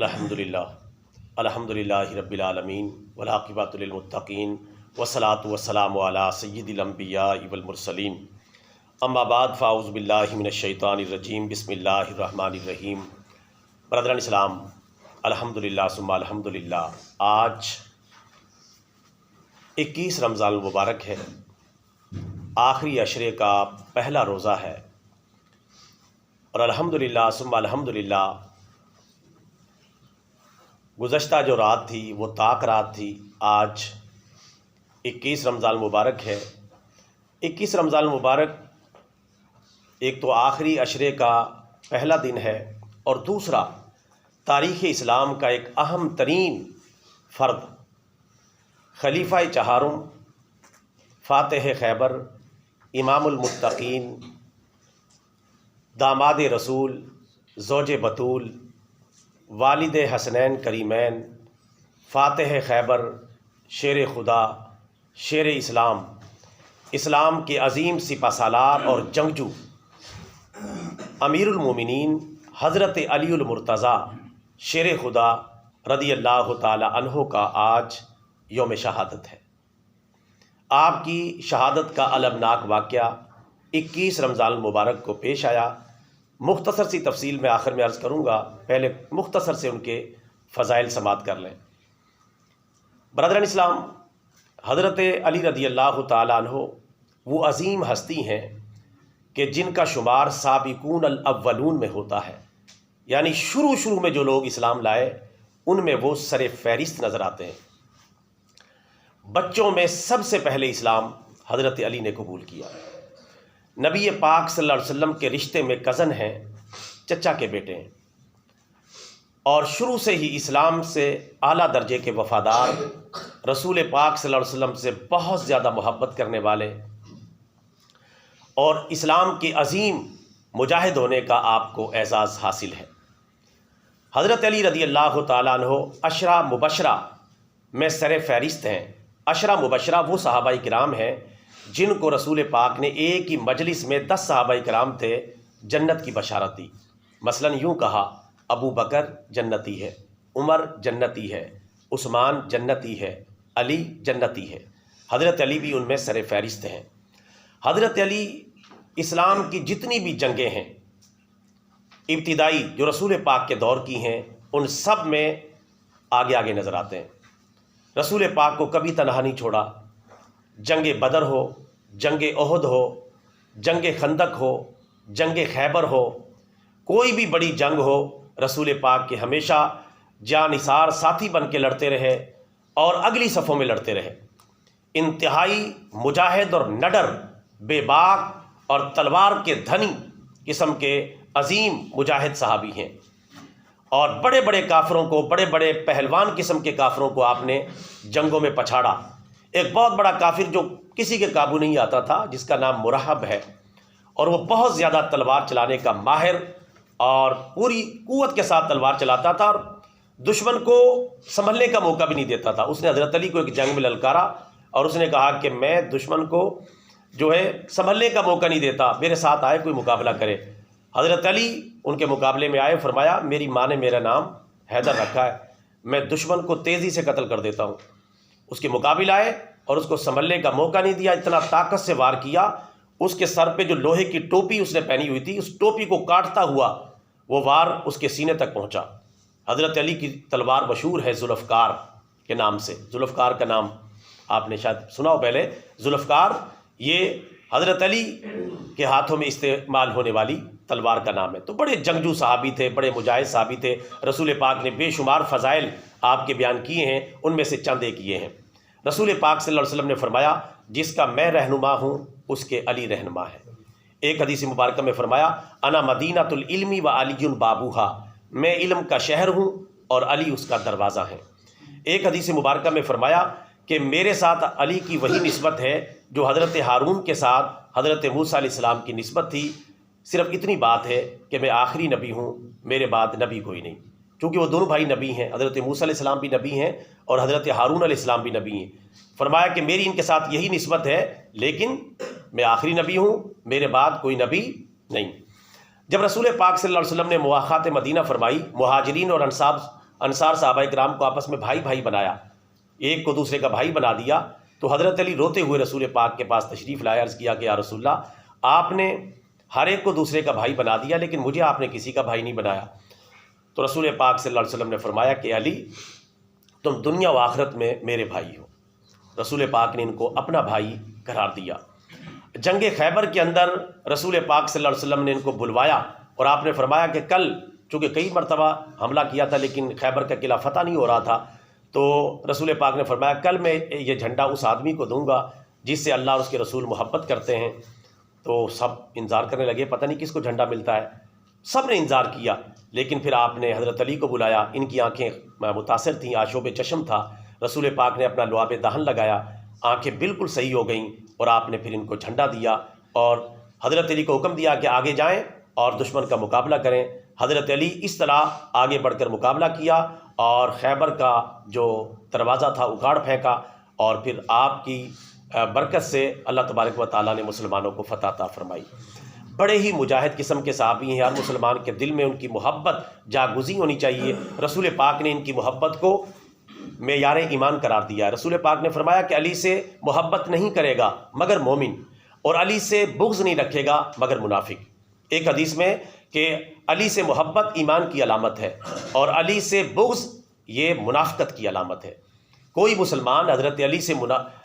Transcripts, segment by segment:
الحمدللہ رب العالمین والعاقبۃ للمتقین والصلاۃ والسلام علی سید الانبیاء والمرسلین اما بعد فاعوذ باللہ من الشیطان الرجیم بسم اللہ الرحمن الرحیم۔ برادران اسلام، الحمدللہ ثم الحمدللہ، آج 21 رمضان المبارک ہے، آخری عشرے کا پہلا روزہ ہے، اور الحمدللہ ثم الحمدللہ گزشتہ جو رات تھی وہ طاق رات تھی۔ آج 21 رمضان المبارک ہے۔ 21 رمضان المبارک ایک تو آخری عشرے کا پہلا دن ہے، اور دوسرا تاریخ اسلام کا ایک اہم ترین فرد، خلیفہ چہارم، فاتح خیبر، امام المتقین، داماد رسول، زوج بطول، والد حسنین کریمین، فاتح خیبر، شیر خدا، شیر اسلام، اسلام کے عظیم سپہ سالار اور جنگجو امیر المومنین حضرت علی المرتضیٰ شیر خدا رضی اللہ تعالی عنہ کا آج یوم شہادت ہے۔ آپ کی شہادت کا المناک واقعہ 21 رمضان المبارک کو پیش آیا۔ مختصر سی تفصیل میں آخر میں عرض کروں گا، پہلے مختصر سے ان کے فضائل سماعت کر لیں۔ برادران اسلام، حضرت علی رضی اللہ تعالیٰ عنہ وہ عظیم ہستی ہیں کہ جن کا شمار سابقون الاولون میں ہوتا ہے، یعنی شروع میں جو لوگ اسلام لائے ان میں وہ سر فہرست نظر آتے ہیں۔ بچوں میں سب سے پہلے اسلام حضرت علی نے قبول کیا۔ نبی پاک صلی اللہ علیہ وسلم کے رشتے میں کزن ہیں، چچا کے بیٹے ہیں، اور شروع سے ہی اسلام سے اعلیٰ درجے کے وفادار، رسول پاک صلی اللہ علیہ وسلم سے بہت زیادہ محبت کرنے والے، اور اسلام کے عظیم مجاہد ہونے کا آپ کو اعزاز حاصل ہے۔ حضرت علی رضی اللہ تعالیٰ عنہ عشرہ مبشرہ میں سر فہرست ہیں۔ عشرہ مبشرہ وہ صحابہ کرام ہیں جن کو رسول پاک نے ایک ہی مجلس میں 10 صحابہ کرام تھے جنت کی بشارت دی۔ مثلا یوں کہا، ابو بکر جنتی ہے، عمر جنتی ہے، عثمان جنتی ہے، علی جنتی ہے۔ حضرت علی بھی ان میں سر فہرست ہیں۔ حضرت علی اسلام کی جتنی بھی جنگیں ہیں ابتدائی جو رسول پاک کے دور کی ہیں، ان سب میں آگے نظر آتے ہیں۔ رسول پاک کو کبھی تنہا نہیں چھوڑا۔ جنگ بدر ہو، جنگ احد ہو، جنگ خندق ہو، جنگ خیبر ہو، کوئی بھی بڑی جنگ ہو، رسول پاک کے ہمیشہ جانثار ساتھی بن کے لڑتے رہے اور اگلی صفوں میں لڑتے رہے۔ انتہائی مجاہد اور نڈر، بے باک اور تلوار کے دھنی قسم کے عظیم مجاہد صحابی ہیں، اور بڑے بڑے کافروں کو، بڑے بڑے پہلوان قسم کے کافروں کو آپ نے جنگوں میں پچھاڑا۔ ایک بہت بڑا کافر جو کسی کے قابو نہیں آتا تھا، جس کا نام مرحب ہے، اور وہ بہت زیادہ تلوار چلانے کا ماہر اور پوری قوت کے ساتھ تلوار چلاتا تھا، اور دشمن کو سنبھلنے کا موقع بھی نہیں دیتا تھا۔ اس نے حضرت علی کو ایک جنگ میں للکارا اور اس نے کہا کہ میں دشمن کو جو ہے سنبھلنے کا موقع نہیں دیتا، میرے ساتھ آئے، کوئی مقابلہ کرے۔ حضرت علی ان کے مقابلے میں آئے، فرمایا میری ماں نے میرا نام حیدر رکھا ہے، میں دشمن کو تیزی سے قتل کر دیتا ہوں۔ اس کے مقابل آئے اور اس کو سنبھلنے کا موقع نہیں دیا، اتنا طاقت سے وار کیا، اس کے سر پہ جو لوہے کی ٹوپی اس نے پہنی ہوئی تھی، اس ٹوپی کو کاٹتا ہوا وہ وار اس کے سینے تک پہنچا۔ حضرت علی کی تلوار مشہور ہے ذوالفقار کے نام سے۔ ذوالفقار کا نام آپ نے شاید سنا ہو پہلے۔ ذوالفقار یہ حضرت علی کے ہاتھوں میں استعمال ہونے والی تلوار کا نام ہے۔ تو بڑے جنگجو صحابی تھے، بڑے مجاہد صحابی تھے۔ رسول پاک نے بے شمار فضائل آپ کے بیان کیے ہیں، ان میں سے چند ایک یہ ہیں۔ رسول پاک صلی اللہ علیہ وسلم نے فرمایا جس کا میں رہنما ہوں اس کے علی رہنما ہے۔ ایک حدیث مبارکہ میں فرمایا انا مدینۃ العلم و علی بابوہا، میں علم کا شہر ہوں اور علی اس کا دروازہ ہے۔ ایک حدیث مبارکہ میں فرمایا کہ میرے ساتھ علی کی وہی نسبت ہے جو حضرت ہارون کے ساتھ حضرت موسیٰ علیہ السلام کی نسبت تھی، صرف اتنی بات ہے کہ میں آخری نبی ہوں، میرے بعد نبی کوئی نہیں۔ چونکہ وہ دونوں بھائی نبی ہیں، حضرت موسیٰ علیہ السلام بھی نبی ہیں اور حضرت ہارون علیہ السلام بھی نبی ہیں۔ فرمایا کہ میری ان کے ساتھ یہی نسبت ہے، لیکن میں آخری نبی ہوں، میرے بعد کوئی نبی نہیں۔ جب رسول پاک صلی اللہ علیہ وسلم نے مواخات مدینہ فرمائی، مہاجرین اور انصار صحابہ کرام کو آپس میں بھائی بھائی بنایا، ایک کو دوسرے کا بھائی بنا دیا، تو حضرت علی روتے ہوئے رسول پاک کے پاس تشریف لائے، عرض کیا کہ یا رسول اللہ، آپ نے ہر ایک کو دوسرے کا بھائی بنا دیا لیکن مجھے آپ نے کسی کا بھائی نہیں بنایا۔ تو رسول پاک صلی اللہ علیہ وسلم نے فرمایا کہ علی، تم دنیا و آخرت میں میرے بھائی ہو۔ رسول پاک نے ان کو اپنا بھائی قرار دیا۔ جنگ خیبر کے اندر رسول پاک صلی اللہ علیہ وسلم نے ان کو بلوایا اور آپ نے فرمایا کہ کل، چونکہ کئی مرتبہ حملہ کیا تھا لیکن خیبر کا قلعہ فتح نہیں ہو رہا تھا، تو رسول پاک نے فرمایا کل میں یہ جھنڈا اس آدمی کو دوں گا جس سے اللہ اور اس کے رسول محبت کرتے ہیں۔ تو سب انتظار کرنے لگے، پتہ نہیں کس کو جھنڈا ملتا ہے، سب نے انتظار کیا، لیکن پھر آپ نے حضرت علی کو بلایا، ان کی آنکھیں متاثر تھیں، آشوب چشم تھا، رسول پاک نے اپنا لعاب دہن لگایا، آنکھیں بالکل صحیح ہو گئیں، اور آپ نے پھر ان کو جھنڈا دیا اور حضرت علی کو حکم دیا کہ آگے جائیں اور دشمن کا مقابلہ کریں۔ حضرت علی اس طرح آگے بڑھ کر مقابلہ کیا اور خیبر کا جو دروازہ تھا اکھاڑ پھینکا، اور پھر آپ کی برکت سے اللہ تبارک و تعالیٰ نے مسلمانوں کو فتح عطا فرمائی۔ بڑے ہی مجاہد قسم کے صحابی ہیں، ہر مسلمان کے دل میں ان کی محبت جاگزی ہونی چاہیے۔ رسول پاک نے ان کی محبت کو معیار ایمان قرار دیا ہے۔ رسول پاک نے فرمایا کہ علی سے محبت نہیں کرے گا مگر مومن، اور علی سے بغض نہیں رکھے گا مگر منافق۔ ایک حدیث میں کہ علی سے محبت ایمان کی علامت ہے اور علی سے بغض یہ منافقت کی علامت ہے۔ کوئی مسلمان حضرت علی سے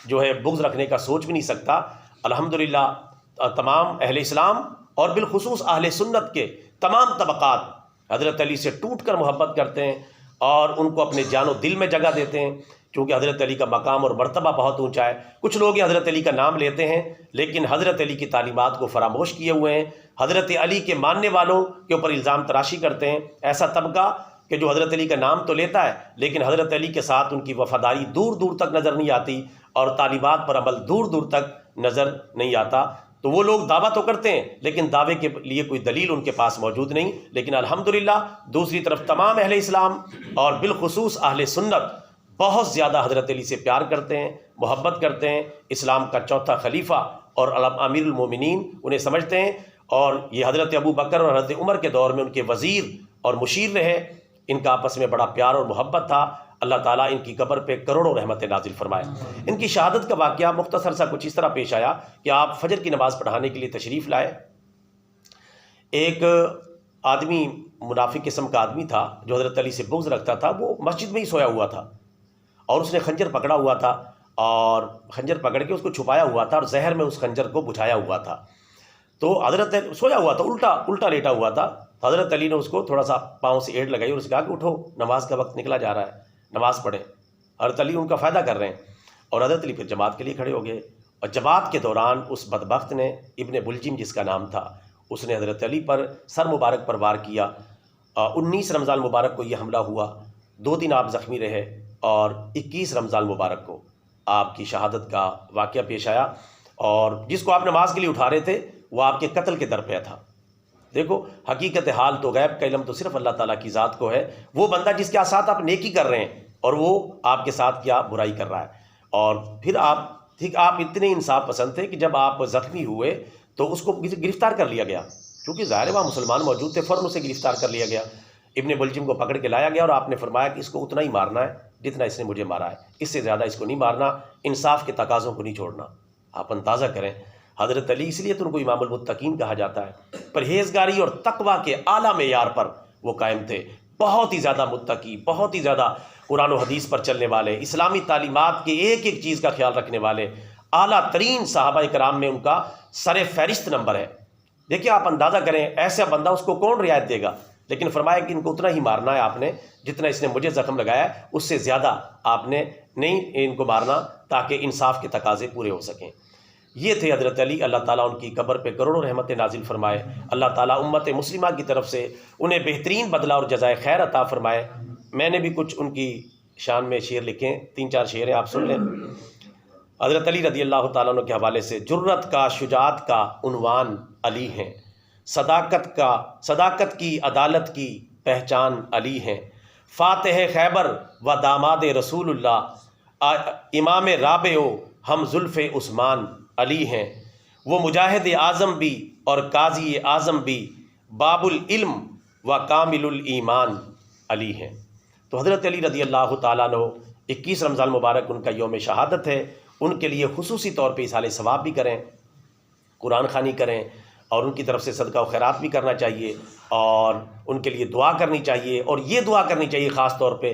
جو ہے بغض رکھنے کا سوچ بھی نہیں سکتا۔ الحمدللہ تمام اہل اسلام اور بالخصوص اہل سنت کے تمام طبقات حضرت علی سے ٹوٹ کر محبت کرتے ہیں اور ان کو اپنے جان و دل میں جگہ دیتے ہیں، کیونکہ حضرت علی کا مقام اور مرتبہ بہت اونچا ہے۔ کچھ لوگ حضرت علی کا نام لیتے ہیں لیکن حضرت علی کی تعلیمات کو فراموش کیے ہوئے ہیں، حضرت علی کے ماننے والوں کے اوپر الزام تراشی کرتے ہیں۔ ایسا طبقہ کہ جو حضرت علی کا نام تو لیتا ہے لیکن حضرت علی کے ساتھ ان کی وفاداری دور دور تک نظر نہیں آتی اور تعلیمات پر عمل دور دور تک نظر نہیں آتا، تو وہ لوگ دعویٰ تو کرتے ہیں لیکن دعوے کے لیے کوئی دلیل ان کے پاس موجود نہیں۔ لیکن الحمدللہ دوسری طرف تمام اہل اسلام اور بالخصوص اہل سنت بہت زیادہ حضرت علی سے پیار کرتے ہیں، محبت کرتے ہیں، اسلام کا چوتھا خلیفہ اور امیر المومنین انہیں سمجھتے ہیں، اور یہ حضرت ابو بکر اور حضرت عمر کے دور میں ان کے وزیر اور مشیر رہے، ان کا آپس میں بڑا پیار اور محبت تھا۔ اللہ تعالیٰ ان کی قبر پہ کروڑوں رحمت نازل فرمائے۔ ان کی شہادت کا واقعہ مختصر سا کچھ اس طرح پیش آیا کہ آپ فجر کی نماز پڑھانے کے لیے تشریف لائے، ایک آدمی منافق قسم کا آدمی تھا جو حضرت علی سے بغض رکھتا تھا، وہ مسجد میں ہی سویا ہوا تھا اور اس نے خنجر پکڑا ہوا تھا اور خنجر پکڑ کے اس کو چھپایا ہوا تھا اور زہر میں اس خنجر کو بجھایا ہوا تھا۔ تو حضرت سویا ہوا تھا، الٹا لیٹا ہوا تھا، حضرت علی نے اس کو تھوڑا سا پاؤں سے ایڑ لگائی اور اسے کہا کہ اٹھو، نماز کا وقت نکلا جا رہا ہے، نماز پڑھیں۔ حضرت علی ان کا فائدہ کر رہے ہیں اور حضرت علی پھر جماعت کے لیے کھڑے ہو گئے، اور جماعت کے دوران اس بدبخت نے، ابن بلجم جس کا نام تھا، اس نے حضرت علی پر سر مبارک پر وار کیا۔ 19 رمضان مبارک کو یہ حملہ ہوا، 2 دن آپ زخمی رہے اور 21 رمضان مبارک کو آپ کی شہادت کا واقعہ پیش آیا، اور جس کو آپ نماز کے لیے اٹھا رہے تھے وہ آپ کے قتل کے در پہ تھا۔ دیکھو، حقیقت حال تو غیب کا علم تو صرف اللہ تعالیٰ کی ذات کو ہے۔ وہ بندہ جس کے ساتھ آپ نیکی کر رہے ہیں اور وہ آپ کے ساتھ کیا برائی کر رہا ہے، اور پھر آپ اتنے انصاف پسند تھے کہ جب آپ زخمی ہوئے تو اس کو گرفتار کر لیا گیا، کیونکہ ظاہر وہاں مسلمان موجود تھے، فوراً اسے گرفتار کر لیا گیا، ابن بلجم کو پکڑ کے لایا گیا اور آپ نے فرمایا کہ اس کو اتنا ہی مارنا ہے جتنا اس نے مجھے مارا ہے، اس سے زیادہ اس کو نہیں مارنا، انصاف کے تقاضوں کو نہیں چھوڑنا۔ آپ اندازہ کریں، حضرت علی اس لیے تو ان کو امام المتقین کہا جاتا ہے، پرہیزگاری اور تقویٰ کے اعلیٰ معیار پر وہ قائم تھے، بہت ہی زیادہ متقی، بہت ہی زیادہ قرآن و حدیث پر چلنے والے، اسلامی تعلیمات کے ایک ایک چیز کا خیال رکھنے والے، اعلیٰ ترین صحابہ کرام میں ان کا سر فہرست نمبر ہے۔ دیکھیں، آپ اندازہ کریں، ایسا بندہ اس کو کون رعایت دے گا؟ لیکن فرمایا کہ ان کو اتنا ہی مارنا ہے آپ نے جتنا اس نے مجھے زخم لگایا ہے، اس سے زیادہ آپ نے نہیں ان کو مارنا، تاکہ انصاف کے تقاضے پورے ہو سکیں۔ یہ تھے حضرت علی، اللہ تعالیٰ ان کی قبر پہ کروڑوں رحمت نازل فرمائے، اللہ تعالیٰ امت مسلمہ کی طرف سے انہیں بہترین بدلہ اور جزائے خیر عطا فرمائے۔ میں نے بھی کچھ ان کی شان میں شعر لکھے، 3-4 شعر ہیں، آپ سن لیں۔ حضرت علی رضی اللہ تعالیٰ عنہ کے حوالے سے: جرت کا، شجاعت کا عنوان علی ہیں، صداقت کی، عدالت کی پہچان علی ہیں، فاتح خیبر و داماد رسول اللہ، امام رابع و ہم زلف عثمان علی ہیں، وہ مجاہد اعظم بھی اور قاضی اعظم بھی، باب العلم و کامل الایمان علی ہیں۔ تو حضرت علی رضی اللہ تعالیٰ عنہ 21 رمضان مبارک ان کا یوم شہادت ہے، ان کے لیے خصوصی طور پہ ایصال ثواب بھی کریں، قرآن خوانی کریں، اور ان کی طرف سے صدقہ و خیرات بھی کرنا چاہیے، اور ان کے لیے دعا کرنی چاہیے، اور یہ دعا کرنی چاہیے خاص طور پہ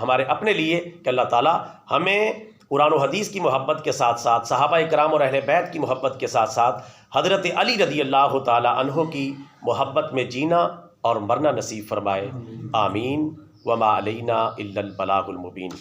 ہمارے اپنے لیے کہ اللہ تعالیٰ ہمیں قرآن و حدیث کی محبت کے ساتھ ساتھ صحابہ اکرام اور اہل بیت کی محبت کے ساتھ ساتھ حضرت علی رضی اللہ تعالیٰ عنہ کی محبت میں جینا اور مرنا نصیب فرمائے، آمین۔ وما علینا الا البلاغ المبین۔